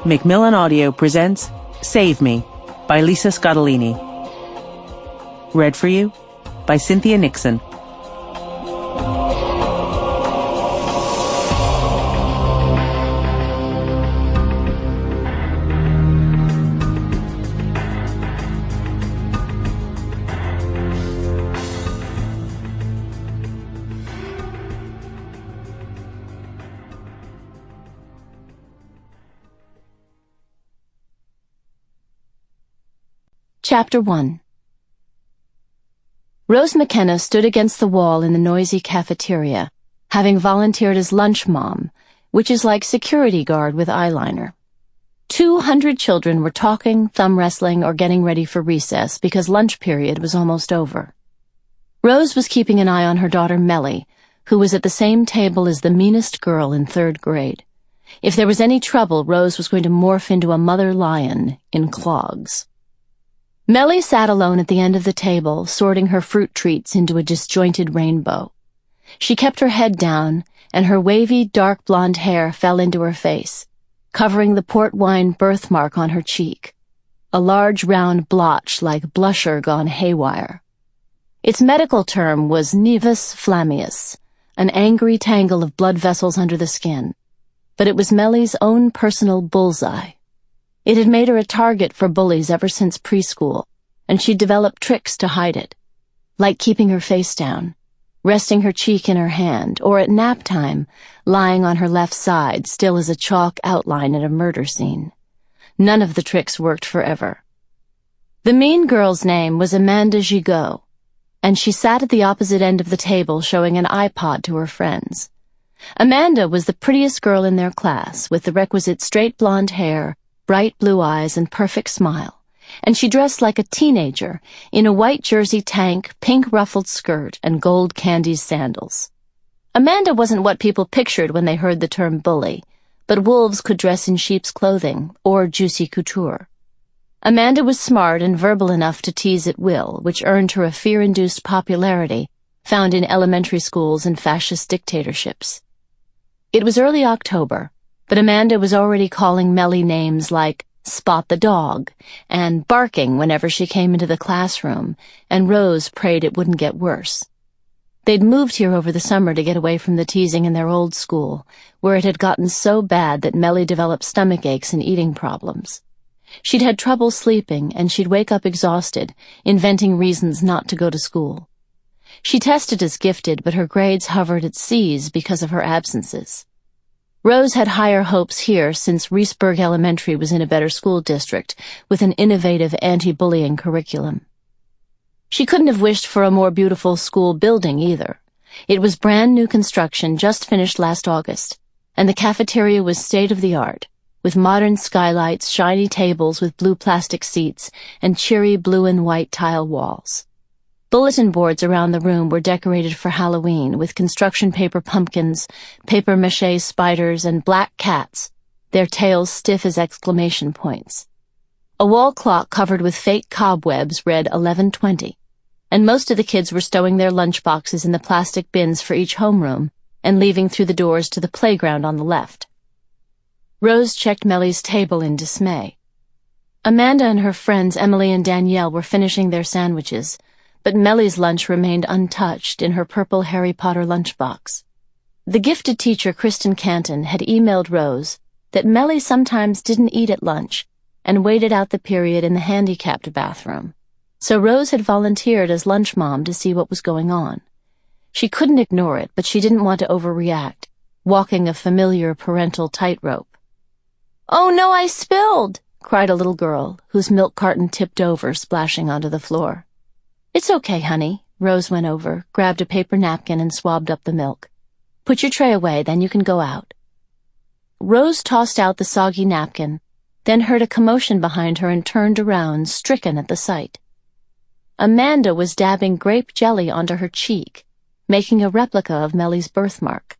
Macmillan Audio presents Save Me by Lisa Scottoline. Read for you by Cynthia Nixon. Chapter 1. Rose McKenna stood against the wall in the noisy cafeteria, having volunteered as lunch mom, which is like security guard with eyeliner. 200 children were talking, thumb wrestling, or getting ready for recess because lunch period was almost over. Rose was keeping an eye on her daughter Melly, who was at the same table as the meanest girl in 3rd grade. If there was any trouble, Rose was going to morph into a mother lion in clogs. Melly sat alone at the end of the table, sorting her fruit treats into a disjointed rainbow. She kept her head down, and her wavy, dark blonde hair fell into her face, covering the port wine birthmark on her cheek, a large round blotch like blusher gone haywire. Its medical term was nevus flammeus, an angry tangle of blood vessels under the skin, but it was Melly's own personal bullseye. It had made her a target for bullies ever since preschool, and she'd developed tricks to hide it, like keeping her face down, resting her cheek in her hand, or at nap time, lying on her left side, still as a chalk outline at a murder scene. None of the tricks worked forever. The mean girl's name was Amanda Gigot, and she sat at the opposite end of the table showing an iPod to her friends. Amanda was the prettiest girl in their class, with the requisite straight blonde hair, bright blue eyes, and perfect smile, and she dressed like a teenager in a white jersey tank, pink ruffled skirt, and gold candies sandals. Amanda wasn't what people pictured when they heard the term bully, but wolves could dress in sheep's clothing or juicy couture. Amanda was smart and verbal enough to tease at will, which earned her a fear-induced popularity found in elementary schools and fascist dictatorships. It was early October, but Amanda was already calling Melly names like Spot the Dog and barking whenever she came into the classroom, and Rose prayed it wouldn't get worse. They'd moved here over the summer to get away from the teasing in their old school, where it had gotten so bad that Melly developed stomach aches and eating problems. She'd had trouble sleeping, and she'd wake up exhausted, inventing reasons not to go to school. She tested as gifted, but her grades hovered at C's because of her absences. Rose had higher hopes here since Reesburg Elementary was in a better school district with an innovative anti-bullying curriculum. She couldn't have wished for a more beautiful school building either. It was brand new construction, just finished last August, and the cafeteria was state-of-the-art, with modern skylights, shiny tables with blue plastic seats, and cheery blue and white tile walls. Bulletin boards around the room were decorated for Halloween with construction paper pumpkins, papier-mâché spiders, and black cats, their tails stiff as exclamation points. A wall clock covered with fake cobwebs read 11:20, and most of the kids were stowing their lunchboxes in the plastic bins for each homeroom and leaving through the doors to the playground on the left. Rose checked Melly's table in dismay. Amanda and her friends Emily and Danielle were finishing their sandwiches, but Melly's lunch remained untouched in her purple Harry Potter lunchbox. The gifted teacher, Kristen Canton, had emailed Rose that Melly sometimes didn't eat at lunch and waited out the period in the handicapped bathroom, so Rose had volunteered as lunch mom to see what was going on. She couldn't ignore it, but she didn't want to overreact, walking a familiar parental tightrope. "Oh no, I spilled!" cried a little girl, whose milk carton tipped over, splashing onto the floor. "It's okay, honey." Rose went over, grabbed a paper napkin, and swabbed up the milk. "Put your tray away, then you can go out." Rose tossed out the soggy napkin, then heard a commotion behind her and turned around, stricken at the sight. Amanda was dabbing grape jelly onto her cheek, making a replica of Melly's birthmark.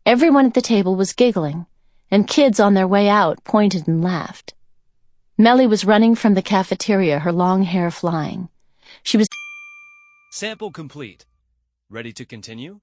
Everyone at the table was giggling, and kids on their way out pointed and laughed. Melly was running from the cafeteria, her long hair flying. She was Sample complete. Ready to continue?